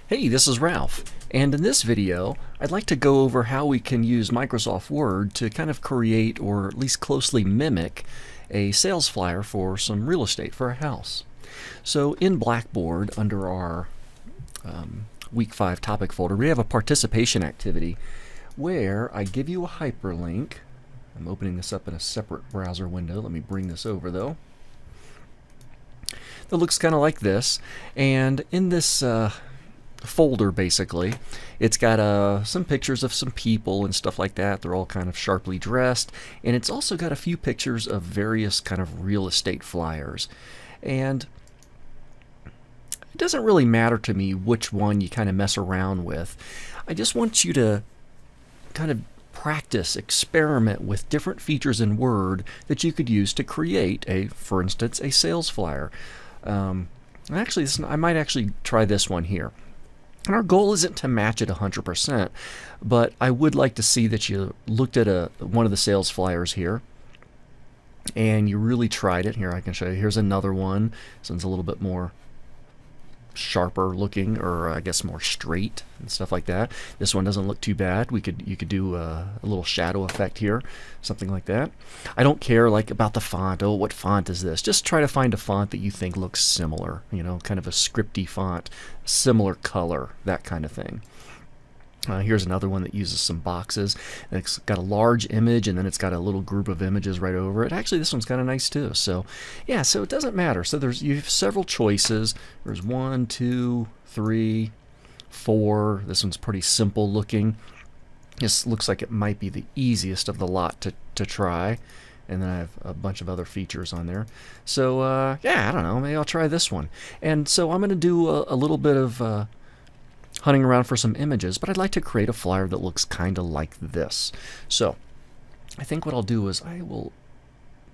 Hey, this is Ralph, and in this video I'd like to go over how we can use Microsoft Word to kind of create or at least closely mimic a sales flyer for some real estate for a house. So in Blackboard, under our Week 5 topic folder, we have a participation activity where I give you a hyperlink. I'm opening this up in a separate browser window. Let me bring this over though. That looks kind of like this, and in this folder basically it's got some pictures of some people and stuff like that. They're all kind of sharply dressed, and it's also got a few pictures of various kind of real estate flyers. And it doesn't really matter to me which one you kind of mess around with. I just want you to kind of practice, experiment with different features in Word that you could use to create for instance, a sales flyer. Actually, I might actually try this one here. And our goal isn't to match it 100%, but I would like to see that you looked at one of the sales flyers here and you really tried it. Here, I can show you. Here's another one. This one's a little bit more sharper looking, or I guess more straight and stuff like that. This one doesn't look too bad. You could do a little shadow effect here, something like that. I don't care like about the font. Oh, what font is this? Just try to find a font that you think looks similar, you know, kind of a scripty font, similar color, that kind of thing. Here's another one that uses some boxes. And it's got a large image, and then it's got a little group of images right over it. Actually, this one's kind of nice too. So, yeah, so it doesn't matter. So you have several choices. There's 1, 2, 3, 4. This one's pretty simple looking. This looks like it might be the easiest of the lot to try. And then I have a bunch of other features on there. So, yeah, I don't know. Maybe I'll try this one. And so I'm going to do a little bit of hunting around for some images, but I'd like to create a flyer that looks kind of like this. So I think what I'll do is I will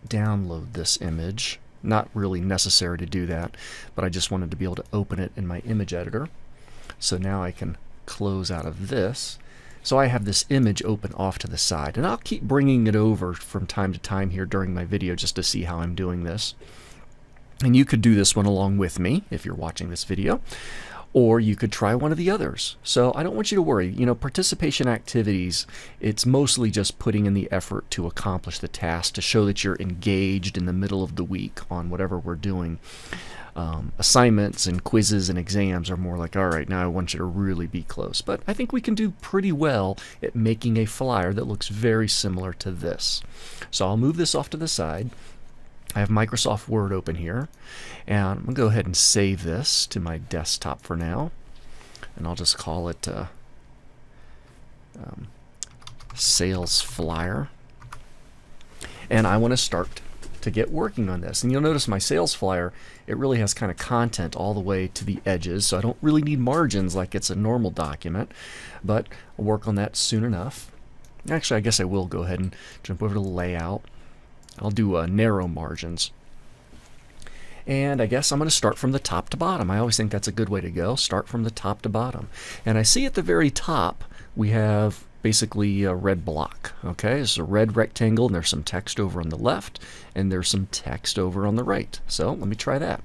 download this image. Not really necessary to do that, but I just wanted to be able to open it in my image editor. So now I can close out of this. So I have this image open off to the side, and I'll keep bringing it over from time to time here during my video just to see how I'm doing this. And you could do this one along with me if you're watching this video. Or you could try one of the others. So I don't want you to worry. You know, participation activities, it's mostly just putting in the effort to accomplish the task, to show that you're engaged in the middle of the week on whatever we're doing. Assignments and quizzes and exams are more like, all right, now I want you to really be close. But I think we can do pretty well at making a flyer that looks very similar to this. So I'll move this off to the side. I have Microsoft Word open here, and I'm going to go ahead and save this to my desktop for now, and I'll just call it Sales Flyer. And I want to start to get working on this. And you'll notice my sales flyer, it really has kind of content all the way to the edges, so I don't really need margins like it's a normal document, but I'll work on that soon enough. Actually, I guess I will go ahead and jump over to Layout. I'll do narrow margins. And I guess I'm going to start from the top to bottom. I always think that's a good way to go. Start from the top to bottom. And I see at the very top we have basically a red block. Okay, it's a red rectangle, and there's some text over on the left, and there's some text over on the right. So let me try that.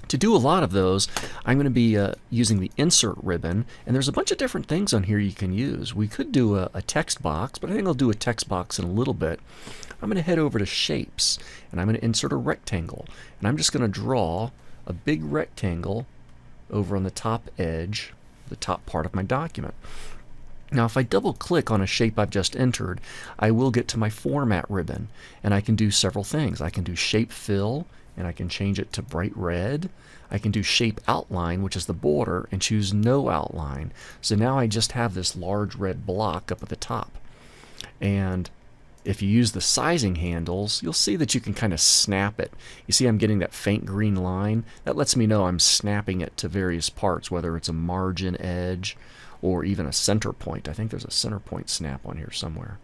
To do a lot of those, I'm going to be using the insert ribbon, and there's a bunch of different things on here you can use. We could do a text box, but I think I'll do a text box in a little bit. I'm going to head over to Shapes, and I'm going to insert a rectangle, and I'm just going to draw a big rectangle over on the top edge, the top part of my document. Now if I double click on a shape I've just entered, I will get to my Format ribbon, and I can do several things. I can do Shape Fill, and I can change it to bright red. I can do Shape Outline, which is the border, and choose No Outline. So now I just have this large red block up at the top. And if you use the sizing handles, you'll see that you can kind of snap it. You see I'm getting that faint green line? That lets me know I'm snapping it to various parts, whether it's a margin edge or even a center point. I think there's a center point snap on here somewhere.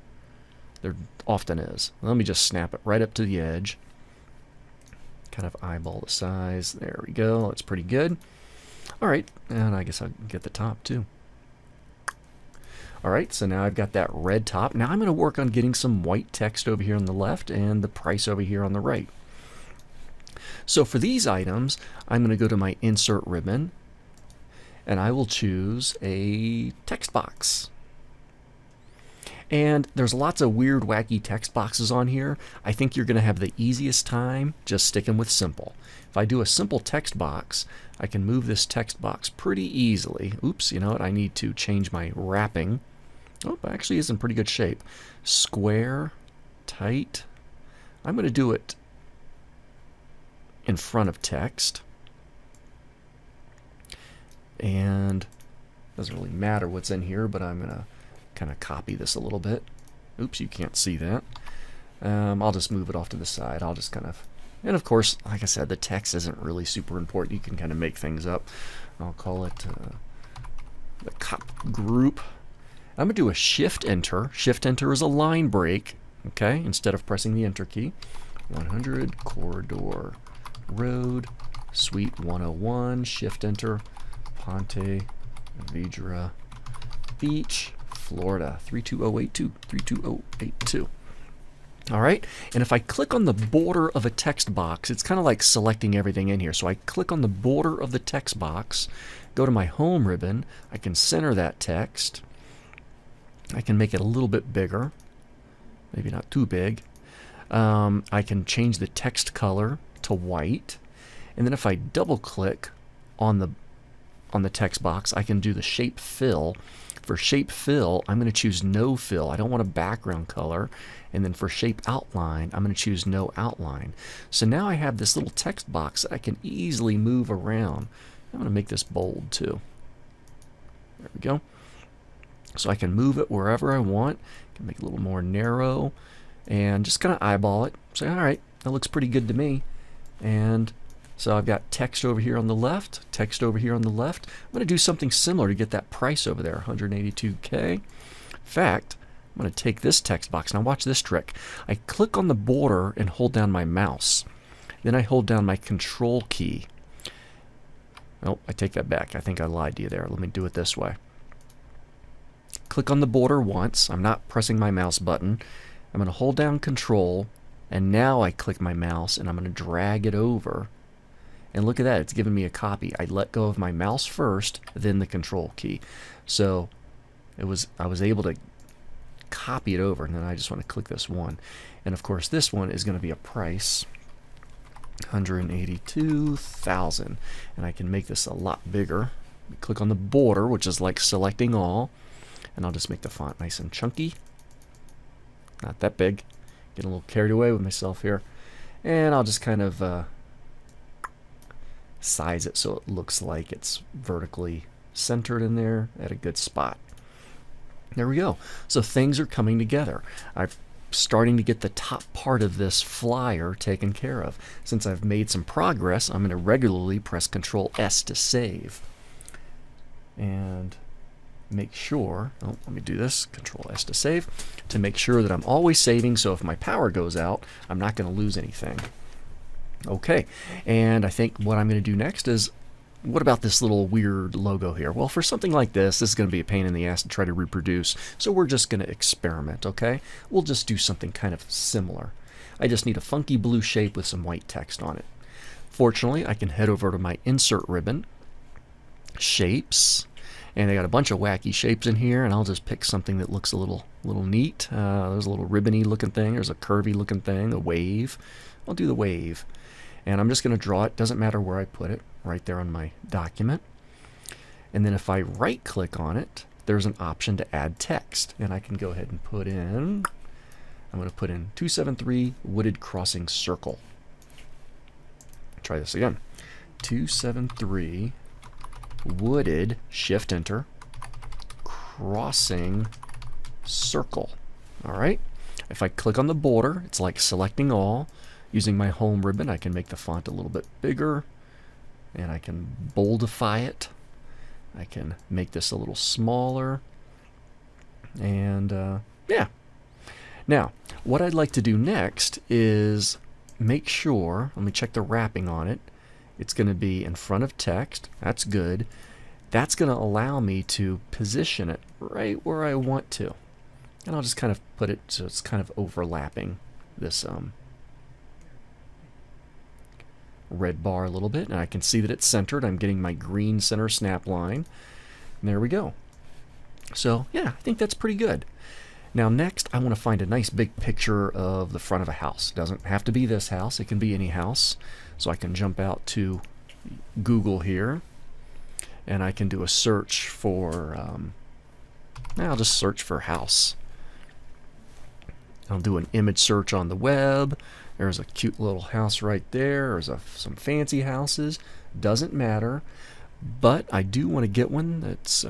There often is. Let me just snap it right up to the edge. Kind of eyeball the size. There we go. That's pretty good. All right, and I guess I'll get the top too. All right, so now I've got that red top. Now I'm going to work on getting some white text over here on the left and the price over here on the right. So for these items, I'm going to go to my Insert ribbon, and I will choose a text box. And there's lots of weird, wacky text boxes on here. I think you're going to have the easiest time just sticking with simple. If I do a simple text box, I can move this text box pretty easily. Oops, you know what? I need to change my wrapping. Oh, it actually is in pretty good shape. Square, tight. I'm going to do it in front of text. And it doesn't really matter what's in here, but I'm going to kind of copy this a little bit. Oops, you can't see that. I'll just move it off to the side. I'll just kind of, and of course, like I said, the text isn't really super important. You can kind of make things up. I'll call it the cop group. I'm going to do a shift enter. Shift enter is a line break, okay, instead of pressing the enter key. 100 Corridor Road, Suite 101, shift enter, Ponte Vedra Beach, Florida, 32082, 32082. All right, and if I click on the border of a text box, it's kind of like selecting everything in here. So I click on the border of the text box, go to my home ribbon, I can center that text. I can make it a little bit bigger, maybe not too big. I can change the text color to white, and then if I double click on the text box, I can do the shape fill. For shape fill, I'm going to choose no fill. I don't want a background color. And then for shape outline, I'm going to choose no outline. So now I have this little text box that I can easily move around. I'm going to make this bold too. There we go. So I can move it wherever I want. I can make it a little more narrow and just kind of eyeball it. Say, all right, that looks pretty good to me. And so I've got text over here on the left, text over here on the left. I'm going to do something similar to get that price over there, 182K. In fact, I'm going to take this text box. Now watch this trick. I click on the border and hold down my mouse. Then I hold down my control key. Oh, I take that back. I think I lied to you there. Let me do it this way. Click on the border once. I'm not pressing my mouse button. I'm going to hold down control, and now I click my mouse and I'm going to drag it over. And look at that, it's giving me a copy. I let go of my mouse first, then the control key. So I was able to copy it over, and then I just want to click this one. And of course this one is going to be a price, 182,000. And I can make this a lot bigger. Click on the border, which is like selecting all, and I'll just make the font nice and chunky. Not that big. Getting a little carried away with myself here. And I'll just kind of size it so it looks like it's vertically centered in there at a good spot. There we go. So things are coming together. I'm starting to get the top part of this flyer taken care of. Since I've made some progress, I'm going to regularly press Control S to save. And make sure, oh, let me do this, Control S to save, to make sure that I'm always saving, so if my power goes out, I'm not going to lose anything. Okay, and I think what I'm going to do next is, what about this little weird logo here? Well, for something like this is going to be a pain in the ass to try to reproduce, so we're just going to experiment, okay? We'll just do something kind of similar. I just need a funky blue shape with some white text on it. Fortunately, I can head over to my Insert ribbon, Shapes, and they got a bunch of wacky shapes in here, and I'll just pick something that looks a little neat. There's a little ribbony looking thing, there's a curvy looking thing, a wave. I'll do the wave. And I'm just going to draw it, doesn't matter where I put it, right there on my document. And then if I right click on it, there's an option to add text. And I can go ahead and put in, I'm going to put in 273 Wooded Crossing Circle. Try this again. 273 Wooded, Shift Enter, Crossing Circle. All right. If I click on the border, it's like selecting all. Using my home ribbon, I can make the font a little bit bigger, and I can boldify it. I can make this a little smaller, and yeah. Now, what I'd like to do next is make sure, let me check the wrapping on it. It's going to be in front of text. That's good. That's going to allow me to position it right where I want to. And I'll just kind of put it so it's kind of overlapping this red bar a little bit, and I can see that it's centered. I'm getting my green center snap line. And there we go. So yeah, I think that's pretty good. Now next, I want to find a nice big picture of the front of a house. Doesn't have to be this house, it can be any house. So I can jump out to Google here, and I can do a search for, I'll just search for house. I'll do an image search on the web. There's a cute little house right there. There's some fancy houses. Doesn't matter. But I do want to get one that's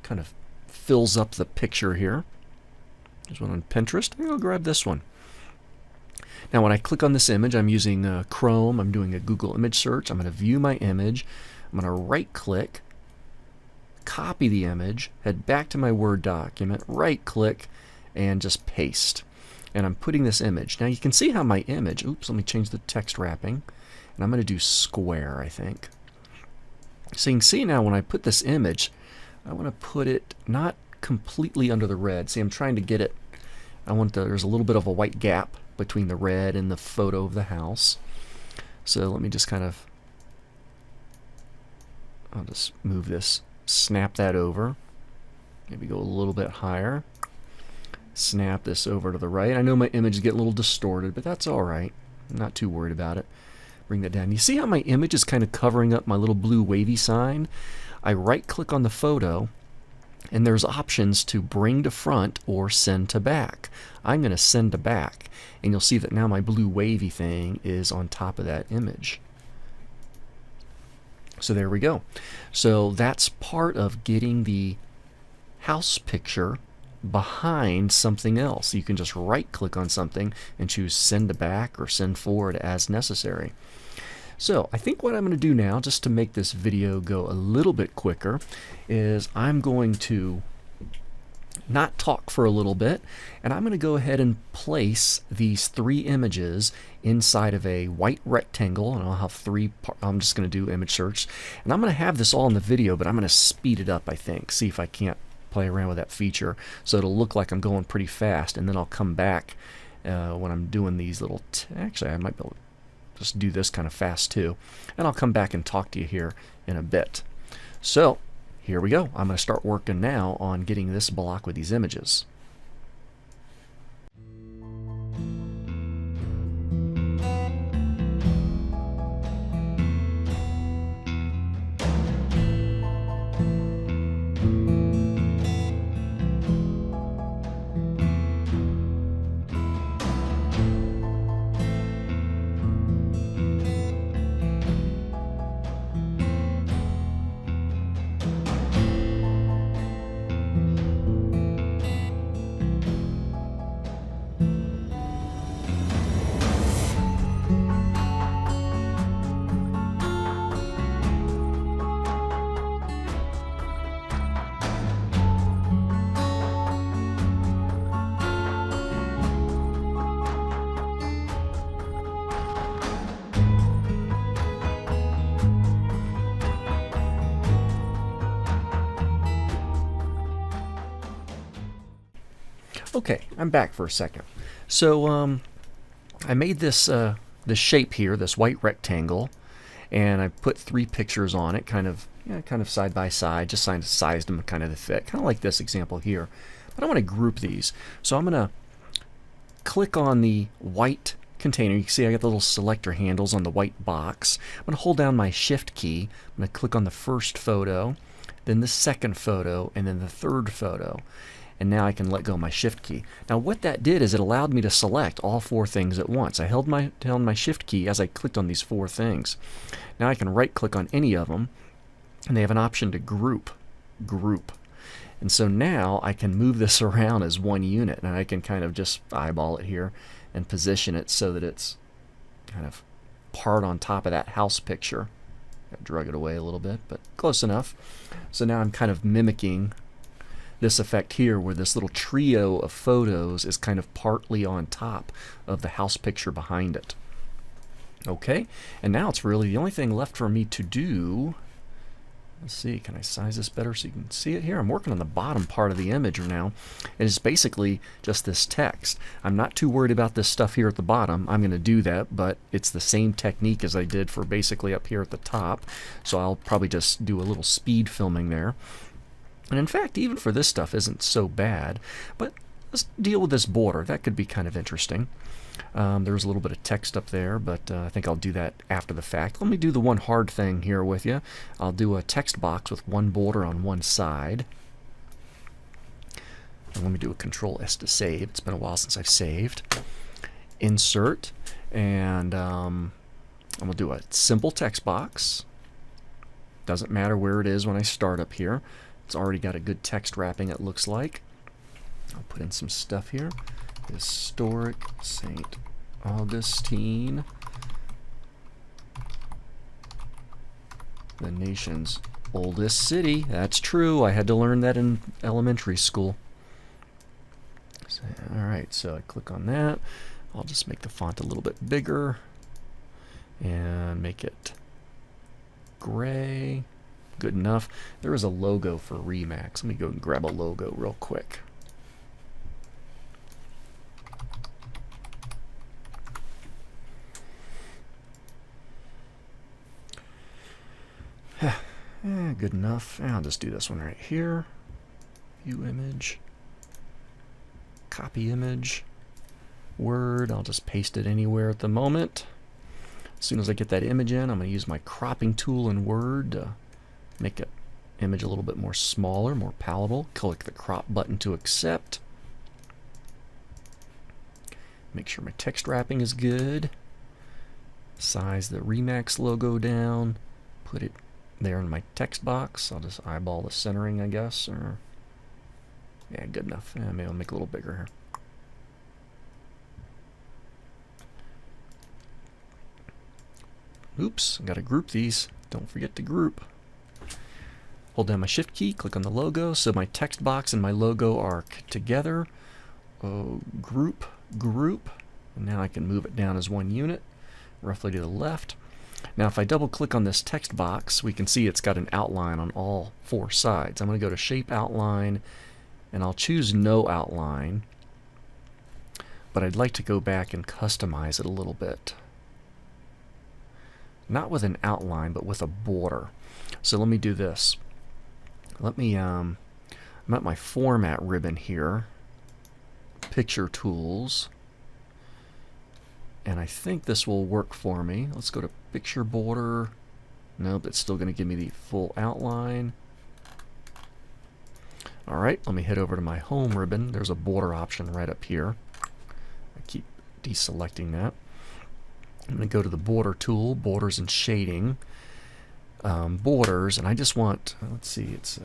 kind of fills up the picture here. There's one on Pinterest. I'll grab this one. Now when I click on this image, I'm using Chrome. I'm doing a Google image search. I'm going to view my image. I'm going to right click, copy the image, head back to my Word document, right click, and just paste. And I'm putting this image. Now you can see how my image, oops, let me change the text wrapping, and I'm going to do square, I think. So you can see now when I put this image, I want to put it not completely under the red. See, I'm trying to get it, there's a little bit of a white gap between the red and the photo of the house. So let me just I'll just move this, snap that over, maybe go a little bit higher, snap this over to the right. I know my image is getting a little distorted, but that's alright. I'm not too worried about it. Bring that down. You see how my image is kind of covering up my little blue wavy sign? I right click on the photo, and there's options to bring to front or send to back. I'm going to send to back, and you'll see that now my blue wavy thing is on top of that image. So there we go. So that's part of getting the house picture behind something else. You can just right click on something and choose send to back or send forward as necessary. So I think what I'm going to do now, just to make this video go a little bit quicker, is I'm going to not talk for a little bit, and I'm going to go ahead and place these 3 images inside of a white rectangle, and I'll have 3, I'm just going to do image search, and I'm going to have this all in the video, but I'm going to speed it up, I think, see if I can't play around with that feature so it'll look like I'm going pretty fast, and then I'll come back when I'm doing these little, actually I might be able to just do this kind of fast too, and I'll come back and talk to you here in a bit. So here we go. I'm going to start working now on getting this block with these images. Okay, I'm back for a second. So I made this this shape here, this white rectangle, and I put 3 pictures on it, kind of side by side, just sized them kind of to fit, kind of like this example here. But I want to group these, so I'm going to click on the white container. You can see I got the little selector handles on the white box. I'm going to hold down my Shift key. I'm going to click on the first photo, then the second photo, and then the third photo. And now I can let go of my Shift key. Now what that did is it allowed me to select all 4 things at once. I held down my Shift key as I clicked on these 4 things. Now I can right click on any of them, and they have an option to group. And so now I can move this around as one unit, and I can kind of just eyeball it here and position it so that it's kind of part on top of that house picture. I drug it away a little bit, but close enough. So now I'm kind of mimicking this effect here where this little trio of photos is kind of partly on top of the house picture behind it. Okay, and now it's really the only thing left for me to do Let's see, can I size this better so you can see it here? I'm working on the bottom part of the image now. And it's basically just this text. I'm not too worried about this stuff here at the bottom. I'm going to do that, but it's the same technique as I did for basically up here at the top. So I'll probably just do a little speed filming there. And in fact, even for this stuff isn't so bad. But let's deal with this border. That could be kind of interesting. There's a little bit of text up there, but I think I'll do that after the fact. Let me do the one hard thing here with you. I'll do a text box with one border on one side. And let me do a Control S to save. It's been a while since I've saved. Insert, and I'm going to do a simple text box. Doesn't matter where it is when I start up here. It's already got a good text wrapping, it looks like. I'll put in some stuff here. Historic St. Augustine, the nation's oldest city. That's true. I had to learn that in elementary school. So, alright, so I click on that. I'll just make the font a little bit bigger and make it gray. Good enough. There is a logo for Remax. Let me go and grab a logo real quick. Good enough. I'll just do this one right here. View image. Copy image. Word. I'll just paste it anywhere at the moment. As soon as I get that image in, I'm going to use my cropping tool in Word to make the image a little bit more smaller, more palatable. Click the crop button to accept. Make sure my text wrapping is good. Size the Remax logo down. Put it there in my text box. I'll just eyeball the centering, I guess. Or yeah, good enough. Yeah, maybe I'll make it a little bigger here. Oops, I gotta group these. Don't forget to group. Hold down my shift key, click on the logo, so my text box and my logo are together. Group, and now I can move it down as one unit, roughly to the left. Now if I double click on this text box, we can see it's got an outline on all four sides. I'm going to go to Shape Outline, and I'll choose No Outline, but I'd like to go back and customize it a little bit. Not with an outline, but with a border. So let me do this. I'm at my Format ribbon here, Picture Tools, and I think this will work for me. Let's go to Picture Border. Nope, it's still going to give me the full outline. Alright, let me head over to my Home ribbon. There's a border option right up here. I keep deselecting that. I'm going to go to the Border tool, Borders and Shading. Borders, and I just want, let's see, it's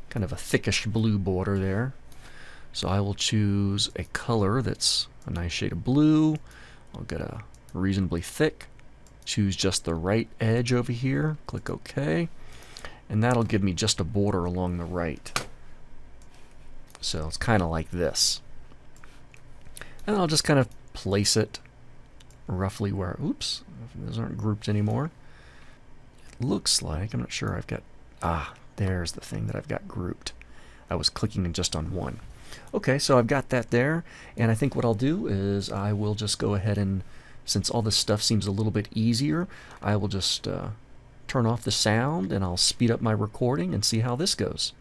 kind of a thickish blue border there. So I will choose a color that's a nice shade of blue. I'll get a reasonably thick. Choose just the right edge over here. Click OK. And that'll give me just a border along the right. So it's kind of like this. And I'll just kind of place it roughly where, oops, those aren't grouped anymore. It looks like, I'm not sure I've got, there's the thing that I've got grouped. I was clicking just on one. Okay, so I've got that there, and I think what I'll do is I will just go ahead and, since all this stuff seems a little bit easier, I will just turn off the sound and I'll speed up my recording and see how this goes.